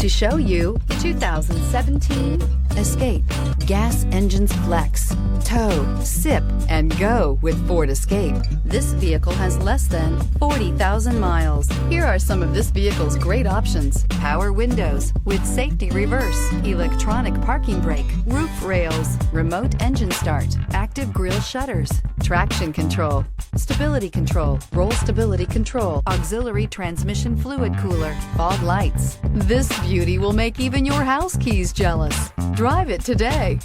To show you the 2017 Escape. Gas engines flex, tow, sip, and go with Ford Escape. This vehicle has less than 40,000 miles. Here are some of this vehicle's great options: power windows with safety reverse, electronic parking brake, roof rails, remote engine start, active grille shutters, traction control, stability control, roll stability control, auxiliary transmission fluid cooler, fog lights. This beauty will make even your house keys jealous. Drive it today.